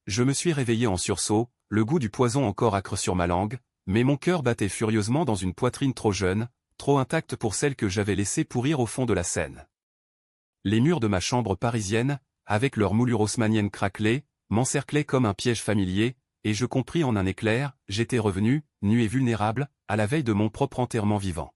Je me suis réveillé en sursaut, le goût du poison encore âcre sur ma langue, mais mon cœur battait furieusement dans une poitrine trop jeune, trop intacte pour celle que j'avais laissée pourrir au fond de la Seine. Les murs de ma chambre parisienne, avec leur moulure haussmannienne craquelée, m'encerclaient comme un piège familier, et je compris en un éclair, j'étais revenu, nu et vulnérable, à la veille de mon propre enterrement vivant.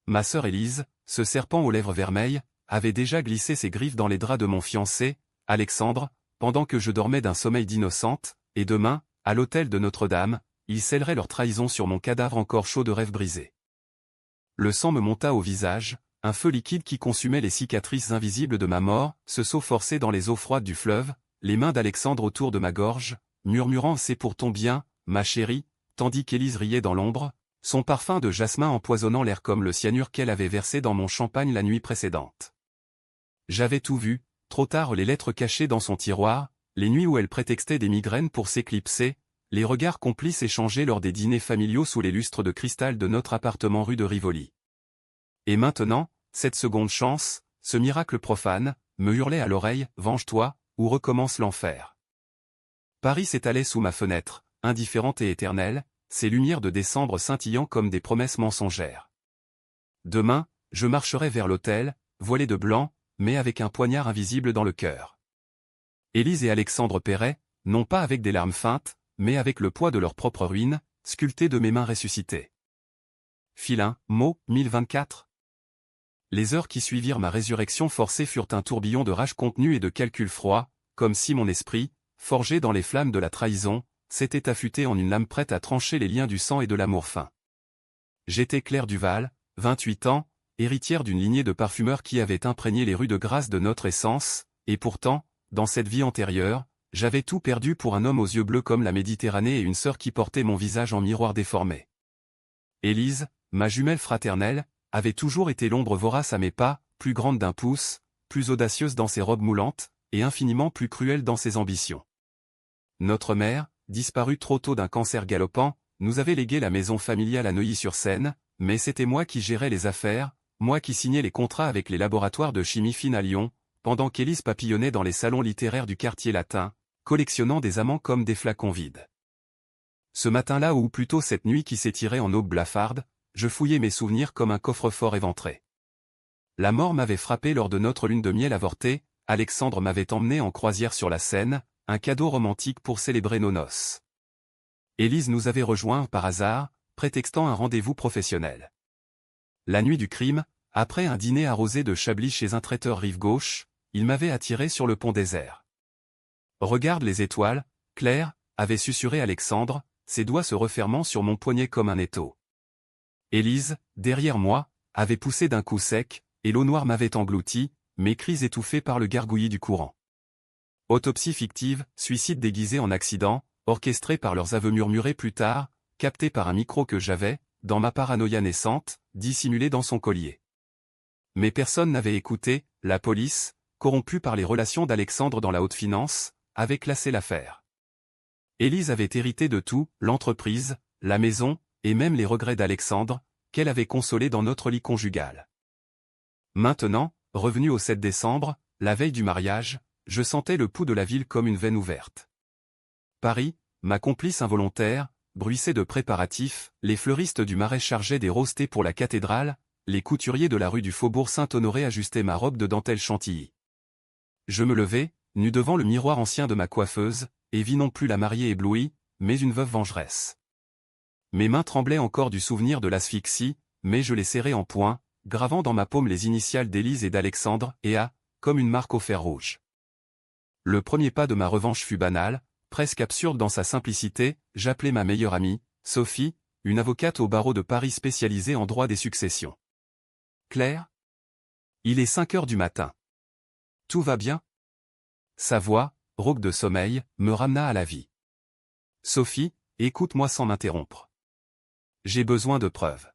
Ma sœur Élise, ce serpent aux lèvres vermeilles, avait déjà glissé ses griffes dans les draps de mon fiancé, Alexandre, pendant que je dormais d'un sommeil d'innocente, et demain, à l'autel de Notre-Dame, ils scelleraient leur trahison sur mon cadavre encore chaud de rêves brisés. Le sang me monta au visage, un feu liquide qui consumait les cicatrices invisibles de ma mort, ce saut forcé dans les eaux froides du fleuve, les mains d'Alexandre autour de ma gorge, murmurant « c'est pour ton bien, ma chérie », tandis qu'Élise riait dans l'ombre, son parfum de jasmin empoisonnant l'air comme le cyanure qu'elle avait versé dans mon champagne la nuit précédente. J'avais tout vu, trop tard les lettres cachées dans son tiroir, les nuits où elle prétextait des migraines pour s'éclipser, les regards complices échangés lors des dîners familiaux sous les lustres de cristal de notre appartement rue de Rivoli. Et maintenant, cette seconde chance, ce miracle profane, me hurlait à l'oreille « Venge-toi, ou recommence l'enfer ». Paris s'étalait sous ma fenêtre, indifférente et éternelle, ses lumières de décembre scintillant comme des promesses mensongères. Demain, je marcherai vers l'autel, voilé de blanc, mais avec un poignard invisible dans le cœur. Élise et Alexandre paieraient, non pas avec des larmes feintes, mais avec le poids de leur propre ruine, sculptée de mes mains ressuscitées. Filin, Meaux, 1024. Les heures qui suivirent ma résurrection forcée furent un tourbillon de rage contenue et de calcul froid, comme si mon esprit, forgé dans les flammes de la trahison, s'était affûté en une lame prête à trancher les liens du sang et de l'amour fin. J'étais Claire Duval, 28 ans, héritière d'une lignée de parfumeurs qui avaient imprégné les rues de grâce de notre essence, et pourtant, dans cette vie antérieure, j'avais tout perdu pour un homme aux yeux bleus comme la Méditerranée et une sœur qui portait mon visage en miroir déformé. Élise, ma jumelle fraternelle, avait toujours été l'ombre vorace à mes pas, plus grande d'1 pouce, plus audacieuse dans ses robes moulantes, et infiniment plus cruelle dans ses ambitions. Notre mère, disparue trop tôt d'un cancer galopant, nous avait légué la maison familiale à Neuilly-sur-Seine, mais c'était moi qui gérais les affaires, moi qui signais les contrats avec les laboratoires de chimie fine à Lyon, pendant qu'Élise papillonnait dans les salons littéraires du quartier latin, collectionnant des amants comme des flacons vides. Ce matin-là ou plutôt cette nuit qui s'étirait en aube blafarde, je fouillais mes souvenirs comme un coffre-fort éventré. La mort m'avait frappé lors de notre lune de miel avortée, Alexandre m'avait emmené en croisière sur la Seine, un cadeau romantique pour célébrer nos noces. Élise nous avait rejoints par hasard, prétextant un rendez-vous professionnel. La nuit du crime, après un dîner arrosé de chablis chez un traiteur rive gauche, il m'avait attiré sur le pont désert. « Regarde les étoiles, Claire » avait susurré Alexandre, ses doigts se refermant sur mon poignet comme un étau. Élise, derrière moi, avait poussé d'un coup sec, et l'eau noire m'avait englouti, mes cris étouffés par le gargouillis du courant. Autopsie fictive, suicide déguisé en accident, orchestré par leurs aveux murmurés plus tard, capté par un micro que j'avais, dans ma paranoïa naissante, dissimulé dans son collier. Mais personne n'avait écouté, la police, corrompue par les relations d'Alexandre dans la haute finance, avait classé l'affaire. Élise avait hérité de tout, l'entreprise, la maison, et même les regrets d'Alexandre, qu'elle avait consolés dans notre lit conjugal. Maintenant, revenu au 7 décembre, la veille du mariage, je sentais le pouls de la ville comme une veine ouverte. Paris, ma complice involontaire, bruissait de préparatifs, les fleuristes du Marais chargeaient des rostés pour la cathédrale, les couturiers de la rue du Faubourg Saint-Honoré ajustaient ma robe de dentelle chantilly. Je me levai, nu devant le miroir ancien de ma coiffeuse, et vis non plus la mariée éblouie, mais une veuve vengeresse. Mes mains tremblaient encore du souvenir de l'asphyxie, mais je les serrais en poing, gravant dans ma paume les initiales d'Élise et d'Alexandre, et comme une marque au fer rouge. Le premier pas de ma revanche fut banal, presque absurde dans sa simplicité, j'appelai ma meilleure amie, Sophie, une avocate au barreau de Paris spécialisée en droit des successions. « Claire ? Il est 5 heures du matin. Tout va bien ?» Sa voix, rauque de sommeil, me ramena à la vie. « Sophie, écoute-moi sans m'interrompre. J'ai besoin de preuves.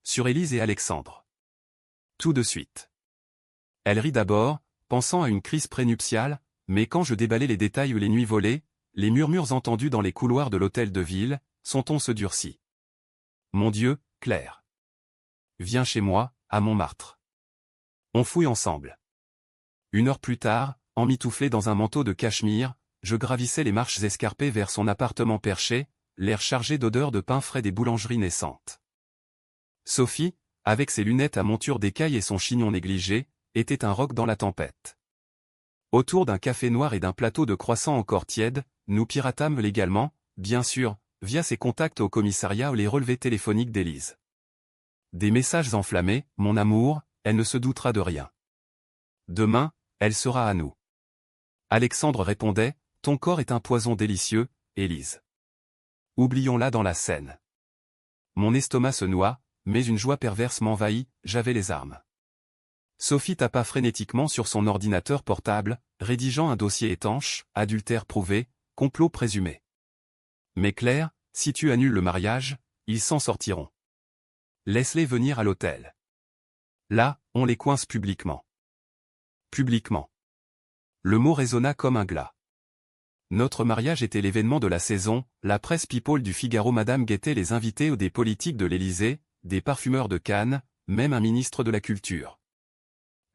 Sur Élise et Alexandre. Tout de suite. » Elle rit d'abord, pensant à une crise prénuptiale, mais quand je déballai les détails ou les nuits volées, les murmures entendus dans les couloirs de l'hôtel de ville, son ton se durcit. « Mon Dieu, Claire. Viens chez moi, à Montmartre. On fouille ensemble. » 1 heure plus tard, emmitouflé dans un manteau de cachemire, je gravissais les marches escarpées vers son appartement perché, l'air chargé d'odeurs de pain frais des boulangeries naissantes. Sophie, avec ses lunettes à monture d'écaille et son chignon négligé, était un roc dans la tempête. Autour d'un café noir et d'un plateau de croissants encore tièdes, nous piratâmes légalement, bien sûr, via ses contacts au commissariat ou les relevés téléphoniques d'Élise. Des messages enflammés, mon amour, elle ne se doutera de rien. Demain, elle sera à nous. Alexandre répondait, ton corps est un poison délicieux, Élise. Oublions-la dans la scène. Mon estomac se noie, mais une joie perverse m'envahit, j'avais les armes. Sophie tapa frénétiquement sur son ordinateur portable, rédigeant un dossier étanche, adultère prouvé, complot présumé. Mais Claire, si tu annules le mariage, ils s'en sortiront. Laisse-les venir à l'hôtel. Là, on les coince publiquement. Publiquement. Le mot résonna comme un glas. Notre mariage était l'événement de la saison, la presse people du Figaro Madame guettait les invités ou des politiques de l'Élysée, des parfumeurs de Cannes, même un ministre de la Culture.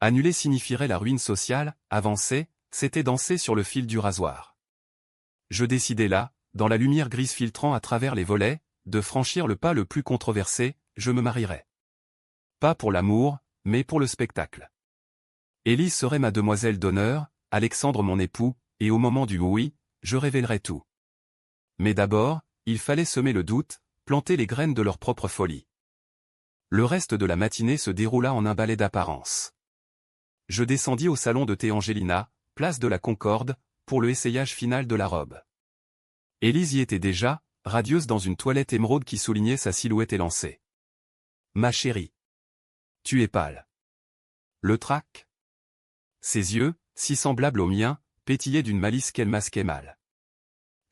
Annuler signifierait la ruine sociale, avancer, c'était danser sur le fil du rasoir. Je décidai là, dans la lumière grise filtrant à travers les volets, de franchir le pas le plus controversé, je me marierais. Pas pour l'amour, mais pour le spectacle. Élise serait ma demoiselle d'honneur, Alexandre mon époux, et au moment du oui, je révélerais tout. Mais d'abord, il fallait semer le doute, planter les graines de leur propre folie. Le reste de la matinée se déroula en un ballet d'apparence. Je descendis au salon de thé Angelina, place de la Concorde, pour le essayage final de la robe. Élise y était déjà, radieuse dans une toilette émeraude qui soulignait sa silhouette élancée. Ma chérie. Tu es pâle. Le trac. Ses yeux, si semblables aux miens, pétillaient d'une malice qu'elle masquait mal.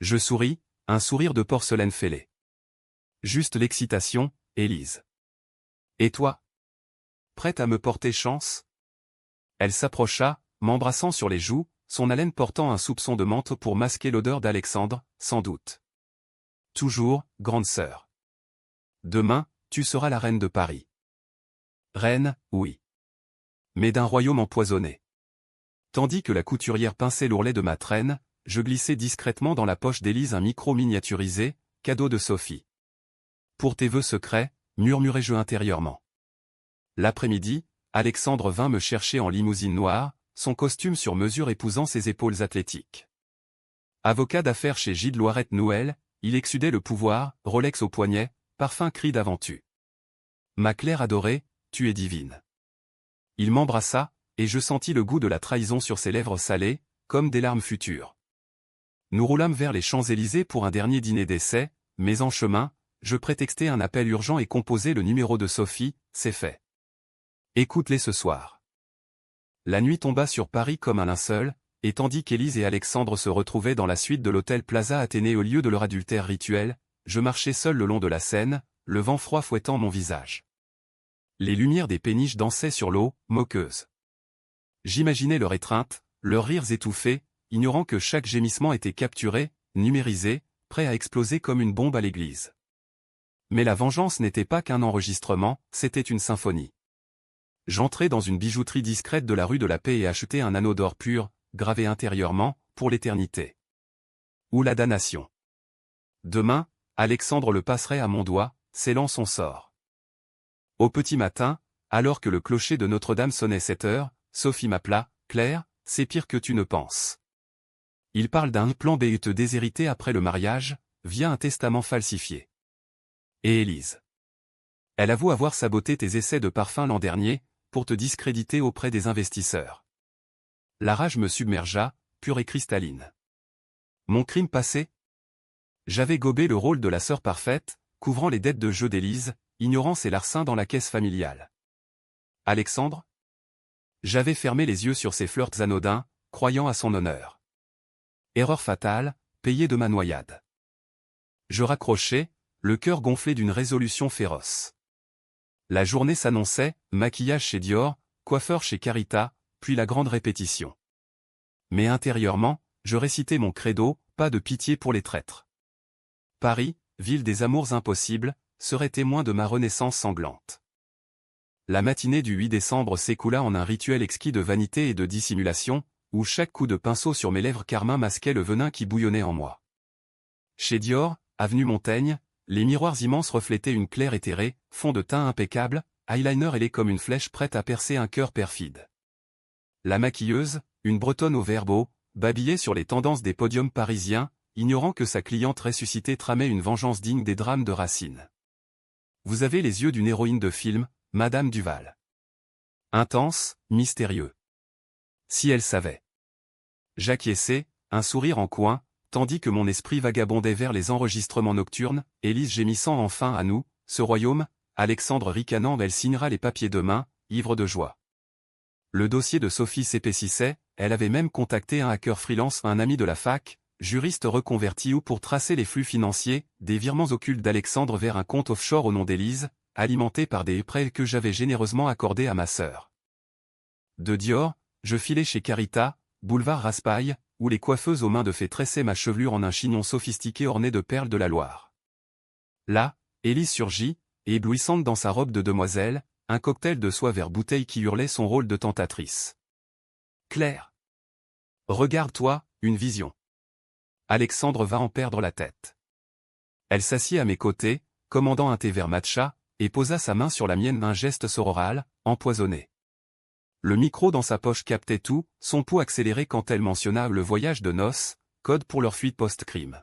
Je souris, un sourire de porcelaine fêlée. Juste l'excitation, Élise. Et toi? Prête à me porter chance? Elle s'approcha, m'embrassant sur les joues, son haleine portant un soupçon de menthe pour masquer l'odeur d'Alexandre, sans doute. Toujours, grande sœur. Demain, tu seras la reine de Paris. Reine, oui. Mais d'un royaume empoisonné. Tandis que la couturière pinçait l'ourlet de ma traîne, je glissai discrètement dans la poche d'Élise un micro miniaturisé, cadeau de Sophie. Pour tes vœux secrets, murmurai-je intérieurement. L'après-midi, Alexandre vint me chercher en limousine noire, son costume sur mesure épousant ses épaules athlétiques. Avocat d'affaires chez Gilles Loirette Noël, il exsudait le pouvoir, Rolex au poignet, parfum cri d'aventure. Ma Claire adorée, tu es divine. Il m'embrassa, et je sentis le goût de la trahison sur ses lèvres salées, comme des larmes futures. Nous roulâmes vers les Champs-Élysées pour un dernier dîner d'essai, mais en chemin, je prétextai un appel urgent et composai le numéro de Sophie, c'est fait. Écoute-les ce soir. La nuit tomba sur Paris comme un linceul, et tandis qu'Élise et Alexandre se retrouvaient dans la suite de l'hôtel Plaza Athénée au lieu de leur adultère rituel, je marchais seul le long de la Seine, le vent froid fouettant mon visage. Les lumières des péniches dansaient sur l'eau, moqueuses. J'imaginais leur étreinte, leurs rires étouffés, ignorant que chaque gémissement était capturé, numérisé, prêt à exploser comme une bombe à l'église. Mais la vengeance n'était pas qu'un enregistrement, c'était une symphonie. J'entrai dans une bijouterie discrète de la rue de la Paix et achetai un anneau d'or pur, gravé intérieurement, pour l'éternité. Ou la damnation. Demain, Alexandre le passerait à mon doigt, scellant son sort. Au petit matin, alors que le clocher de Notre-Dame sonnait 7 heures, Sophie m'appela, Claire, c'est pire que tu ne penses. Il parle d'un plan B te déshériter après le mariage, via un testament falsifié. Et Élise. Elle avoue avoir saboté tes essais de parfum l'an dernier, pour te discréditer auprès des investisseurs. La rage me submergea, pure et cristalline. Mon crime passé? J'avais gobé le rôle de la sœur parfaite, couvrant les dettes de jeu d'Élise, ignorant ses larcins dans la caisse familiale. Alexandre? J'avais fermé les yeux sur ses flirts anodins, croyant à son honneur. Erreur fatale, payée de ma noyade. Je raccrochais, le cœur gonflé d'une résolution féroce. La journée s'annonçait, maquillage chez Dior, coiffeur chez Carita, puis la grande répétition. Mais intérieurement, je récitais mon credo, pas de pitié pour les traîtres. Paris, ville des amours impossibles, serait témoin de ma renaissance sanglante. La matinée du 8 décembre s'écoula en un rituel exquis de vanité et de dissimulation, où chaque coup de pinceau sur mes lèvres carmin masquait le venin qui bouillonnait en moi. Chez Dior, avenue Montaigne, les miroirs immenses reflétaient une claire éthérée, fond de teint impeccable, eyeliner ailé comme une flèche prête à percer un cœur perfide. La maquilleuse, une bretonne au verbe haut, babillait sur les tendances des podiums parisiens, ignorant que sa cliente ressuscitée tramait une vengeance digne des drames de Racine. Vous avez les yeux d'une héroïne de film, Madame Duval. Intense, mystérieux. Si elle savait. J'acquiesçais, un sourire en coin, tandis que mon esprit vagabondait vers les enregistrements nocturnes, Élise gémissant enfin à nous, ce royaume, Alexandre ricanant elle signera les papiers demain, ivre de joie. Le dossier de Sophie s'épaississait, elle avait même contacté un hacker freelance, un ami de la fac, juriste reconverti ou pour tracer les flux financiers, des virements occultes d'Alexandre vers un compte offshore au nom d'Élise, alimenté par des prêts que j'avais généreusement accordés à ma sœur. De Dior, je filais chez Carita, boulevard Raspail, où les coiffeuses aux mains de fée tressaient ma chevelure en un chignon sophistiqué orné de perles de la Loire. Là, Élise surgit, éblouissante dans sa robe de demoiselle, un cocktail de soie vert bouteille qui hurlait son rôle de tentatrice. Claire. Regarde-toi, une vision. Alexandre va en perdre la tête. Elle s'assit à mes côtés, commandant un thé vert matcha, et posa sa main sur la mienne d'un geste sororal, empoisonné. Le micro dans sa poche captait tout, son pouls accéléré quand elle mentionna le voyage de noces, code pour leur fuite post-crime.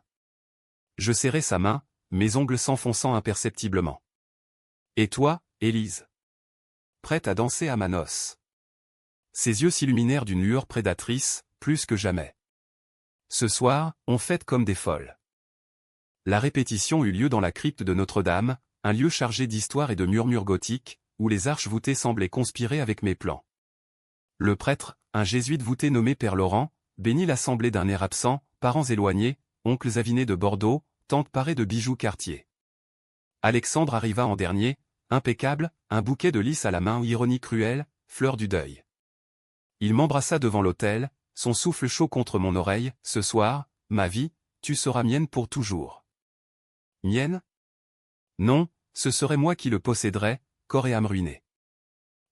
Je serrai sa main, mes ongles s'enfonçant imperceptiblement. Et toi, Élise? Prête à danser à ma noce. Ses yeux s'illuminèrent d'une lueur prédatrice, plus que jamais. Ce soir, on fête comme des folles. La répétition eut lieu dans la crypte de Notre-Dame, un lieu chargé d'histoire et de murmures gothiques, où les arches voûtées semblaient conspirer avec mes plans. Le prêtre, un jésuite voûté nommé Père Laurent, bénit l'assemblée d'un air absent, parents éloignés, oncles avinés de Bordeaux, tantes parées de bijoux Cartier. Alexandre arriva en dernier, impeccable, un bouquet de lys à la main ou ironie cruelle, fleur du deuil. Il m'embrassa devant l'autel, son souffle chaud contre mon oreille, ce soir, ma vie, tu seras mienne pour toujours. Mienne? Non, ce serait moi qui le posséderais, corps et âme ruinés.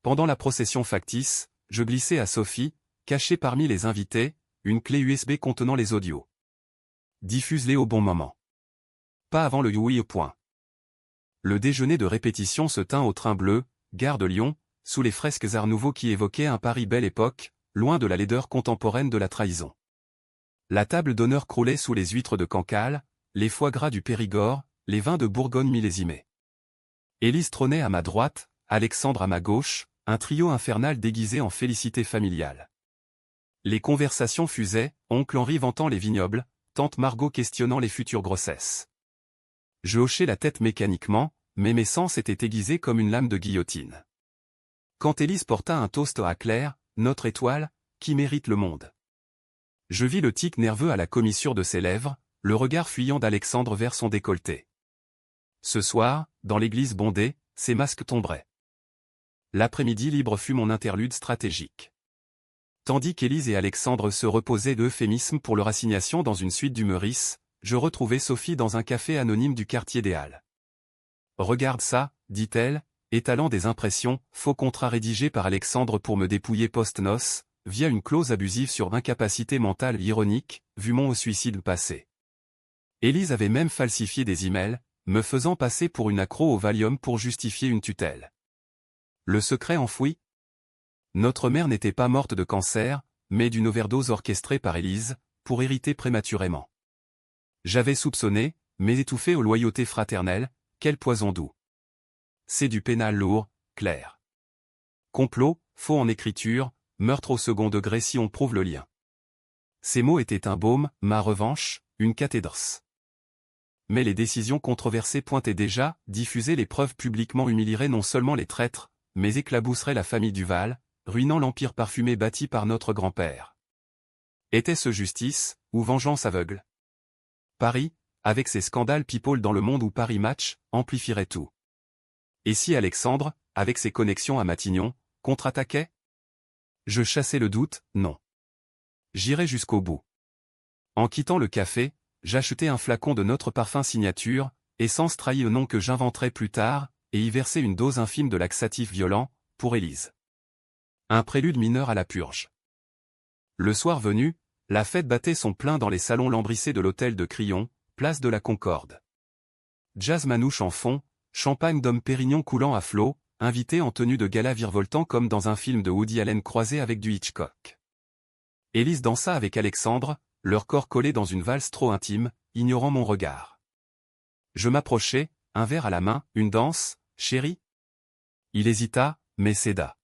Pendant la procession factice, je glissai à Sophie, cachée parmi les invités, une clé USB contenant les audios. Diffuse-les au bon moment. Pas avant le oui au point. Le déjeuner de répétition se tint au train bleu, gare de Lyon, sous les fresques Art Nouveau qui évoquaient un Paris belle époque, loin de la laideur contemporaine de la trahison. La table d'honneur croulait sous les huîtres de Cancale, les foie gras du Périgord, les vins de Bourgogne millésimés. Élise trônait à ma droite, Alexandre à ma gauche, un trio infernal déguisé en félicité familiale. Les conversations fusaient, oncle Henri vantant les vignobles, tante Margot questionnant les futures grossesses. Je hochai la tête mécaniquement, mais mes sens étaient aiguisés comme une lame de guillotine. Quand Élise porta un toast à Claire, notre étoile, qui mérite le monde. Je vis le tic nerveux à la commissure de ses lèvres, le regard fuyant d'Alexandre vers son décolleté. Ce soir, dans l'église bondée, ses masques tomberaient. L'après-midi libre fut mon interlude stratégique. Tandis qu'Élise et Alexandre se reposaient d'euphémismes pour leur assignation dans une suite du Meurice, je retrouvai Sophie dans un café anonyme du quartier des Halles. « Regarde ça, dit-elle, étalant des impressions, faux contrat rédigé par Alexandre pour me dépouiller post-noces, via une clause abusive sur incapacité mentale ironique, vumons au suicide passé. Élise avait même falsifié des emails, me faisant passer pour une accro au Valium pour justifier une tutelle. Le secret enfoui? Notre mère n'était pas morte de cancer, mais d'une overdose orchestrée par Élise, pour hériter prématurément. J'avais soupçonné, mais étouffé aux loyautés fraternelles, quel poison doux. C'est du pénal lourd, Claire. Complot, faux en écriture, meurtre au second degré si on prouve le lien. Ces mots étaient un baume, ma revanche, une cathédrale. Mais les décisions controversées pointaient déjà, diffuser les preuves publiquement humilierait non seulement les traîtres, mais éclabousserait la famille Duval, ruinant l'empire parfumé bâti par notre grand-père. Était-ce justice, ou vengeance aveugle? Paris, avec ses scandales people dans le monde où Paris Match, amplifierait tout. Et si Alexandre, avec ses connexions à Matignon, contre-attaquait? Je chassais le doute, non. J'irai jusqu'au bout. En quittant le café, j'achetai un flacon de notre parfum signature, essence trahie au nom que j'inventerai plus tard, et y versai une dose infime de laxatif violent, pour Élise. Un prélude mineur à la purge. Le soir venu, la fête battait son plein dans les salons lambrissés de l'hôtel de Crillon, place de la Concorde. Jazz manouche en fond, champagne Dom Pérignon coulant à flot, invités en tenue de gala virevoltant comme dans un film de Woody Allen croisé avec du Hitchcock. Élise dansa avec Alexandre, leur corps collés dans une valse trop intime, ignorant mon regard. Je m'approchai, un verre à la main, une danse, chérie? Il hésita, mais céda.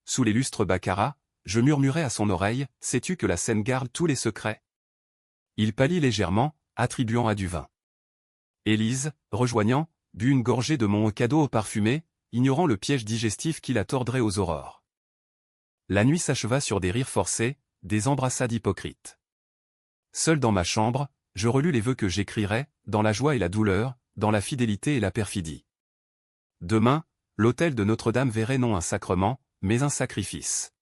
Sous les lustres baccarat, je murmurai à son oreille, sais-tu que la Seine garde tous les secrets? Il pâlit légèrement, attribuant à du vin. Élise, rejoignant, but une gorgée de mon cadeau parfumé, ignorant le piège digestif qui la tordrait aux aurores. La nuit s'acheva sur des rires forcés, des embrassades hypocrites. Seul dans ma chambre, je relus les vœux que j'écrirais, dans la joie et la douleur, dans la fidélité et la perfidie. Demain, l'autel de Notre-Dame verrait non un sacrement, mais un sacrifice.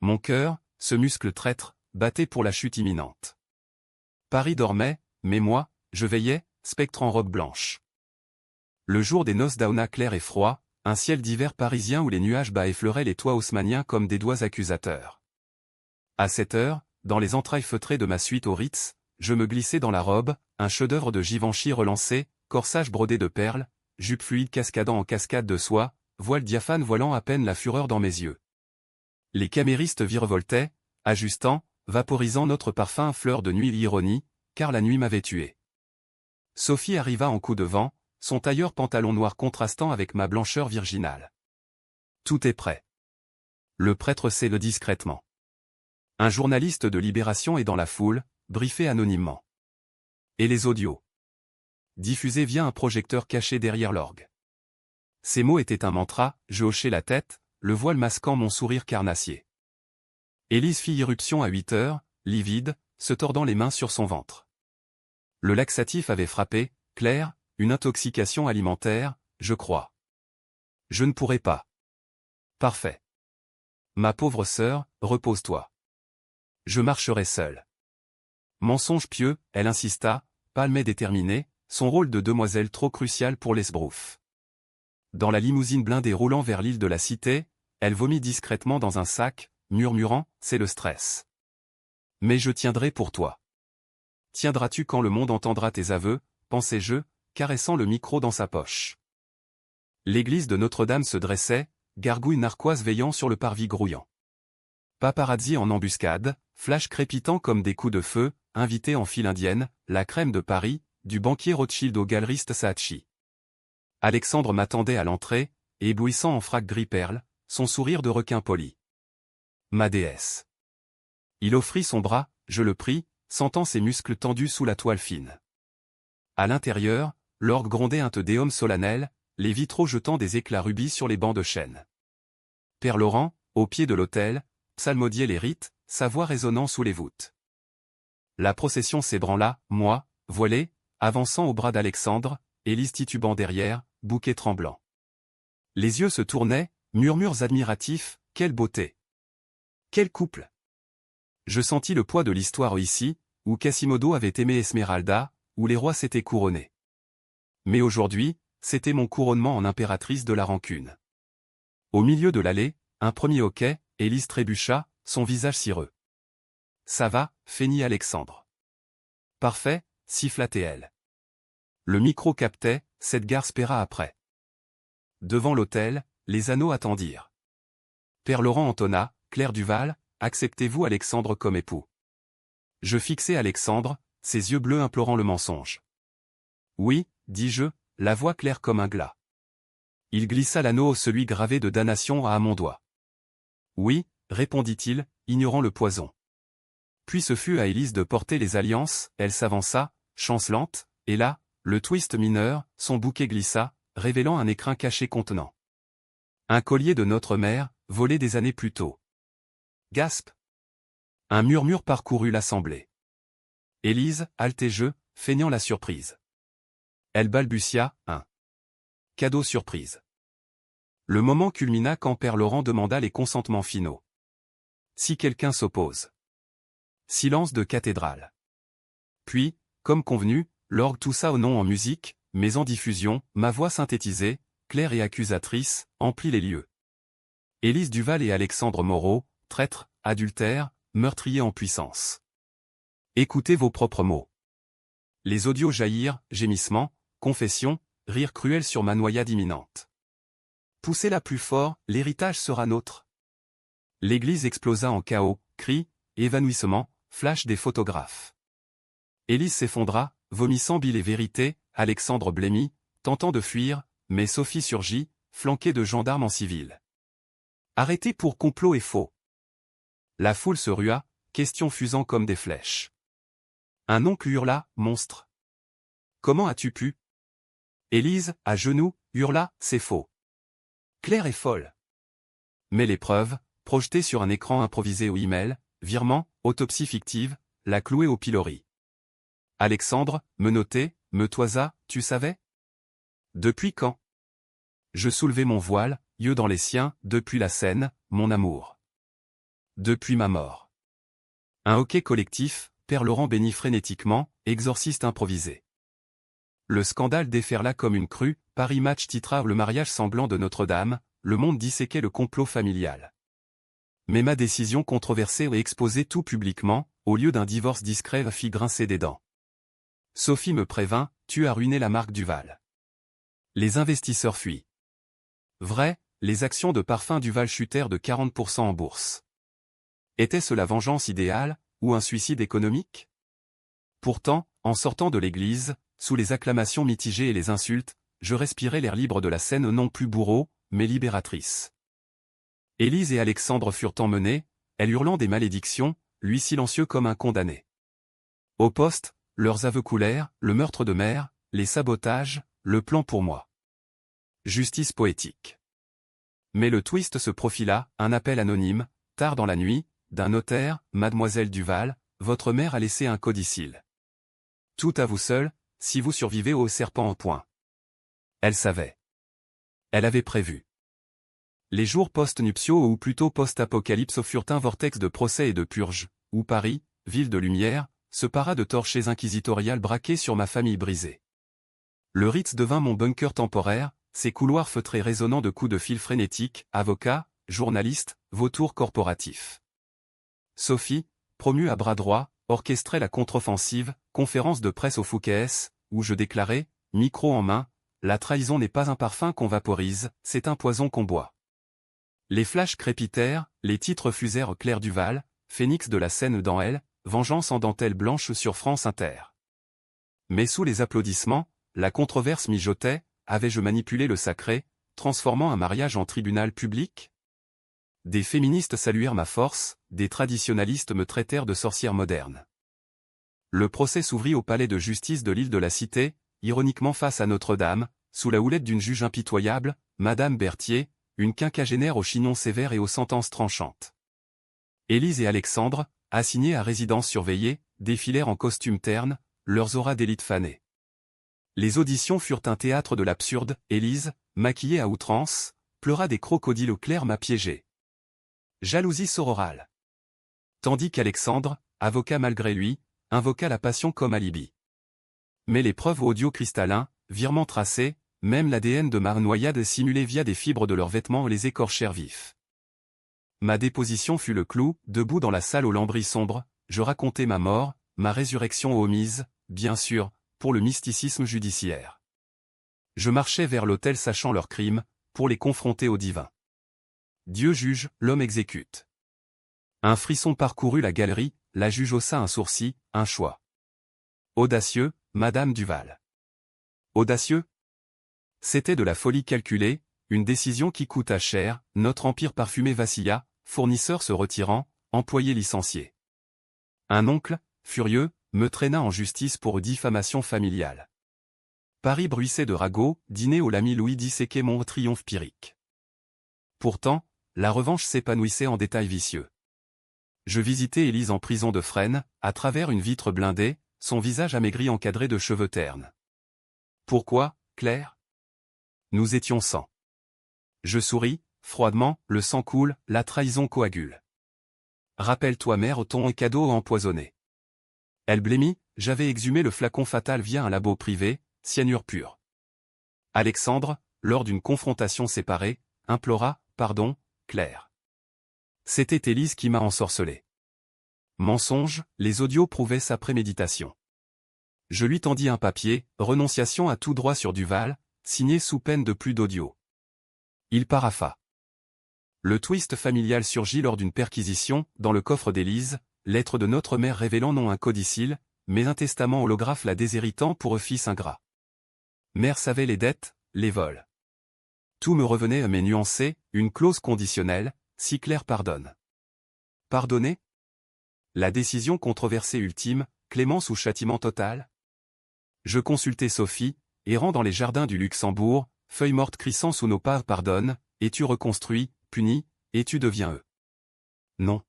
Mon cœur, ce muscle traître, battait pour la chute imminente. Paris dormait, mais moi, je veillais, spectre en robe blanche. Le jour des noces d'Aona clair et froid, un ciel d'hiver parisien où les nuages bas effleuraient les toits haussmanniens comme des doigts accusateurs. À cette heure, dans les entrailles feutrées de ma suite au Ritz, je me glissais dans la robe, un chef-d'œuvre de Givenchy relancé, corsage brodé de perles, jupe fluide cascadant en cascade de soie, voile diaphane voilant à peine la fureur dans mes yeux. Les caméristes virevoltaient, ajustant, vaporisant notre parfum fleur de nuit l'ironie, car la nuit m'avait tué. Sophie arriva en coup de vent, son tailleur pantalon noir contrastant avec ma blancheur virginale. Tout est prêt. Le prêtre sait le discrètement. Un journaliste de Libération est dans la foule, briefé anonymement. Et les audios. Diffusés via un projecteur caché derrière l'orgue. Ces mots étaient un mantra, je hochai la tête, le voile masquant mon sourire carnassier. Élise fit irruption à 8 heures, livide, se tordant les mains sur son ventre. Le laxatif avait frappé, Claire, une intoxication alimentaire, je crois. Je ne pourrai pas. Parfait. Ma pauvre sœur, repose-toi. Je marcherai seule. Mensonge pieux, elle insista, pâle mais déterminée, son rôle de demoiselle trop crucial pour l'esbrouf. Dans la limousine blindée roulant vers l'île de la Cité, elle vomit discrètement dans un sac, murmurant, c'est le stress. Mais je tiendrai pour toi. Tiendras-tu quand le monde entendra tes aveux, pensai-je, caressant le micro dans sa poche. L'église de Notre-Dame se dressait, gargouille narquoise veillant sur le parvis grouillant. Paparazzi en embuscade, flash crépitant comme des coups de feu, invités en file indienne, la crème de Paris, du banquier Rothschild au galeriste Saatchi. Alexandre m'attendait à l'entrée, éblouissant en frac gris perle, son sourire de requin poli. Ma déesse. Il offrit son bras, je le pris, sentant ses muscles tendus sous la toile fine. À l'intérieur, l'orgue grondait un te déum solennel, les vitraux jetant des éclats rubis sur les bancs de chêne. Père Laurent, au pied de l'autel, psalmodiait les rites, sa voix résonnant sous les voûtes. La procession s'ébranla, moi, voilé, avançant au bras d'Alexandre, Élise titubant derrière, bouquet tremblant. Les yeux se tournaient, murmures admiratifs, quelle beauté! Quel couple! Je sentis le poids de l'histoire ici, où Quasimodo avait aimé Esmeralda, où les rois s'étaient couronnés. Mais aujourd'hui, c'était mon couronnement en impératrice de la rancune. Au milieu de l'allée, un premier hoquet, Élise trébucha, son visage cireux. Ça va, feignit Alexandre. Parfait, siffla-t-elle. Le micro captait, cette gare spéra après. Devant l'hôtel, les anneaux attendirent. Père Laurent entonna, Claire Duval, acceptez-vous Alexandre comme époux? Je fixai Alexandre, ses yeux bleus implorant le mensonge. Oui, dis-je, la voix claire comme un glas. Il glissa l'anneau, celui gravé de damnation à mon doigt. Oui, répondit-il, ignorant le poison. Puis ce fut à Élise de porter les alliances, elle s'avança, chancelante, et là, le twist mineur, son bouquet glissa, révélant un écrin caché contenant un collier de notre mère, volé des années plus tôt. Gasp! Un murmure parcourut l'assemblée. Élise, haletai-je, feignant la surprise. Elle balbutia, un cadeau surprise. Le moment culmina quand Père Laurent demanda les consentements finaux. Si quelqu'un s'oppose. Silence de cathédrale. Puis, comme convenu, l'orgue toussa au nom en musique, mais en diffusion, ma voix synthétisée, claire et accusatrice, emplit les lieux. Élise Duval et Alexandre Moreau, traîtres, adultères, meurtrier en puissance. Écoutez vos propres mots. Les audios jaillirent, gémissements, confessions, rires cruels sur ma noyade imminente. Poussez-la plus fort, l'héritage sera nôtre. L'église explosa en chaos, cris, évanouissements, flash des photographes. Élise s'effondra, vomissant bile et vérité, Alexandre blêmit, tentant de fuir, mais Sophie surgit, flanquée de gendarmes en civil. Arrêté pour complot et faux. La foule se rua, questions fusant comme des flèches. Un oncle hurla, monstre. Comment as-tu pu? Élise, à genoux, hurla, c'est faux. Claire est folle. Mais les preuves, projetées sur un écran improvisé au email, virement, autopsie fictive, la clouée au pilori. Alexandre, menotté, me toisa, tu savais? Depuis quand? Je soulevai mon voile, yeux dans les siens, depuis la scène, mon amour. Depuis ma mort. Un hoquet collectif, Père Laurent bénit frénétiquement, exorciste improvisé. Le scandale déferla comme une crue, Paris Match titra le mariage sanglant de Notre-Dame, le monde disséquait le complot familial. Mais ma décision controversée et exposée tout publiquement, au lieu d'un divorce discret fit grincer des dents. Sophie me prévint, tu as ruiné la marque Duval. Les investisseurs fuient. Vrai, les actions de Parfums Duval chutèrent de 40% en bourse. Était-ce la vengeance idéale, ou un suicide économique? Pourtant, en sortant de l'église, sous les acclamations mitigées et les insultes, je respirais l'air libre de la scène non plus bourreau, mais libératrice. Élise et Alexandre furent emmenés, elle hurlant des malédictions, lui silencieux comme un condamné. Au poste, leurs aveux coulèrent, le meurtre de mère, les sabotages, le plan pour moi. Justice poétique. Mais le twist se profila, un appel anonyme, tard dans la nuit, d'un notaire, Mademoiselle Duval, votre mère a laissé un codicille. Tout à vous seul, si vous survivez au serpent en poing. Elle savait. Elle avait prévu. Les jours post-nuptiaux ou plutôt post-apocalypse furent un vortex de procès et de purges, où Paris, ville de lumière, se para de torchers inquisitoriales braqués sur ma famille brisée. Le Ritz devint mon bunker temporaire, ses couloirs feutrés résonnant de coups de fil frénétiques, avocats, journalistes, vautours corporatifs. Sophie, promue à bras droit, orchestrait la contre-offensive, conférence de presse au Fouquet's, où je déclarais, micro en main, la trahison n'est pas un parfum qu'on vaporise, c'est un poison qu'on boit. Les flashs crépitèrent, les titres fusèrent Claire Duval, phénix de la scène dans Elle, vengeance en dentelle blanche sur France Inter. Mais sous les applaudissements, la controverse mijotait, avais-je manipulé le sacré, transformant un mariage en tribunal public? Des féministes saluèrent ma force, des traditionalistes me traitèrent de sorcière moderne. Le procès s'ouvrit au palais de justice de l'île de la Cité, ironiquement face à Notre-Dame, sous la houlette d'une juge impitoyable, Madame Berthier, une quinquagénaire au chignon sévère et aux sentences tranchantes. Élise et Alexandre, assignés à résidence surveillée, défilèrent en costume terne, leurs auras d'élite fanées. Les auditions furent un théâtre de l'absurde, Élise, maquillée à outrance, pleura des crocodiles au clair m'a piégé. Jalousie sororale. Tandis qu'Alexandre, avocat malgré lui, invoqua la passion comme alibi. Mais les preuves audio cristallins, virements tracés, même l'ADN de ma noyade simulé via des fibres de leurs vêtements les écorchèrent vifs. Ma déposition fut le clou, debout dans la salle aux lambris sombres, je racontai ma mort, ma résurrection omise, bien sûr, pour le mysticisme judiciaire. Je marchais vers l'autel sachant leurs crimes, pour les confronter au divin. Dieu juge, l'homme exécute. Un frisson parcourut la galerie, la juge haussa un sourcil, un choix. Audacieux, Madame Duval. Audacieux? C'était de la folie calculée, une décision qui coûta cher, notre empire parfumé vacilla, fournisseur se retirant, employé licencié. Un oncle, furieux, me traîna en justice pour diffamation familiale. Paris bruissait de ragots, dîner au Lamy Louis disséquait mon triomphe pyrrhique. Pourtant, la revanche s'épanouissait en détails vicieux. Je visitais Élise en prison de Fresnes, à travers une vitre blindée, son visage amaigri encadré de cheveux ternes. Pourquoi, Claire? Nous étions 100. Je souris, froidement, le sang coule, la trahison coagule. Rappelle-toi mère ton cadeau empoisonné. Elle blêmit, j'avais exhumé le flacon fatal via un labo privé, cyanure pur. Alexandre, lors d'une confrontation séparée, implora, pardon, Claire. C'était Élise qui m'a ensorcelé. Mensonge, les audios prouvaient sa préméditation. Je lui tendis un papier, renonciation à tout droit sur Duval, signé sous peine de plus d'audio. Il parapha. Le twist familial surgit lors d'une perquisition, dans le coffre d'Élise, lettre de notre mère révélant non un codicille, mais un testament holographe la déshéritant pour fils ingrat. Mère savait les dettes, les vols. Tout me revenait à mes nuancés, une clause conditionnelle, si Claire pardonne. Pardonner? La décision controversée ultime, clémence ou châtiment total? Je consultai Sophie, errant dans les jardins du Luxembourg, feuilles mortes crissant sous nos pas pardonne, es-tu reconstruit, puni, et tu deviens eux. Non.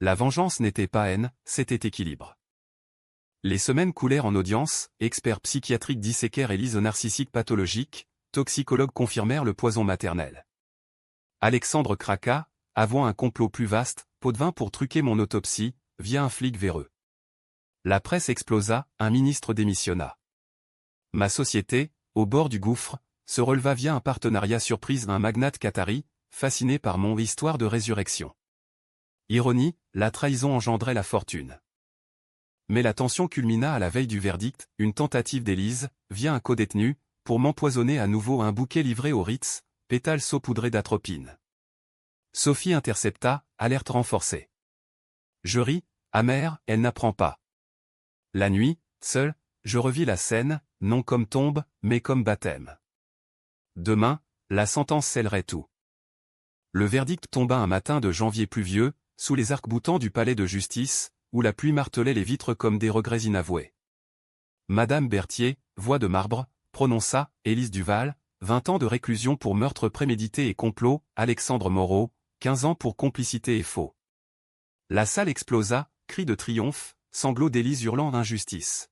La vengeance n'était pas haine, c'était équilibre. Les semaines coulèrent en audience, experts psychiatriques disséquèrent Élise narcissique pathologique, toxicologues confirmèrent le poison maternel. Alexandre craqua, avouant un complot plus vaste, pot de vin pour truquer mon autopsie, via un flic véreux. La presse explosa, un ministre démissionna. Ma société, au bord du gouffre, se releva via un partenariat surprise d'un magnate qatari, fasciné par mon histoire de résurrection. Ironie, la trahison engendrait la fortune. Mais la tension culmina à la veille du verdict, une tentative d'Élise, via un codétenu, pour m'empoisonner à nouveau un bouquet livré au Ritz, pétales saupoudrés d'atropine. Sophie intercepta, alerte renforcée. Je ris, amère, elle n'apprend pas. La nuit, seul, je revis la scène, non comme tombe, mais comme baptême. Demain, la sentence scellerait tout. Le verdict tomba un matin de janvier pluvieux, sous les arcs-boutants du palais de justice, où la pluie martelait les vitres comme des regrets inavoués. Madame Berthier, voix de marbre, prononça, Élise Duval, 20 ans de réclusion pour meurtre prémédité et complot, Alexandre Moreau, 15 ans pour complicité et faux. La salle explosa, cris de triomphe, sanglots d'Élise hurlant d'injustice.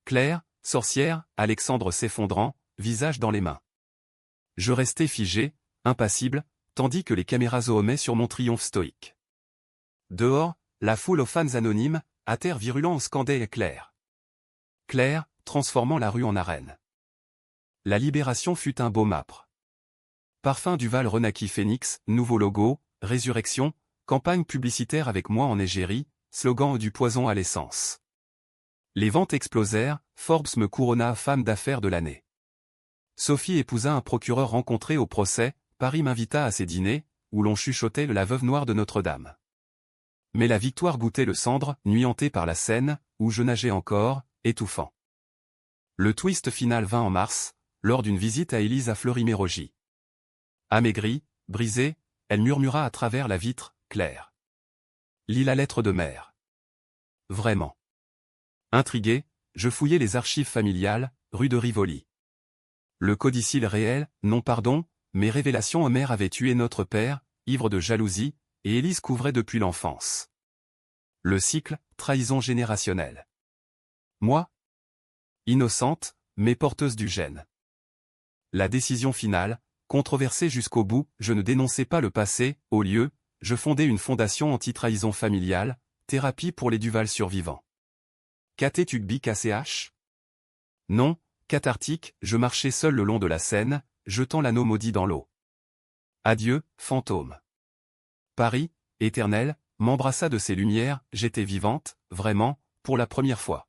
Claire, sorcière, Alexandre s'effondrant, visage dans les mains. Je restais figé, impassible, tandis que les caméras zoomaient sur mon triomphe stoïque. Dehors, la foule aux fans anonymes, à terre virulent scandait Claire. Claire, transformant la rue en arène. La libération fut un baume âpre. Parfum Duval renaquit Phoenix, nouveau logo, résurrection, campagne publicitaire avec moi en égérie, slogan du poison à l'essence. Les ventes explosèrent, Forbes me couronna femme d'affaires de l'année. Sophie épousa un procureur rencontré au procès, Paris m'invita à ses dîners, où l'on chuchotait la veuve noire de Notre-Dame. Mais la victoire goûtait le cendre, nuanté par la Seine, où je nageais encore, étouffant. Le twist final vint en mars, lors d'une visite à Élise à Fleury-Mérogis. Amaigrie, brisée, elle murmura à travers la vitre, Claire. Lis la lettre de mère. Vraiment. Intrigué, je fouillai les archives familiales, rue de Rivoli. Le codicille réel, non pardon, mais révélation Homère avait tué notre père, ivre de jalousie, et Élise couvrait depuis l'enfance. Le cycle, trahison générationnelle. Moi? Innocente, mais porteuse du gène. La décision finale, controversée jusqu'au bout, je ne dénonçais pas le passé, au lieu, je fondais une fondation anti-trahison familiale, thérapie pour les Duval survivants. Caté Tugby KCH? Non, cathartique, je marchais seul le long de la Seine, jetant l'anneau maudit dans l'eau. Adieu, fantôme. Paris, éternel, m'embrassa de ses lumières, j'étais vivante, vraiment, pour la première fois.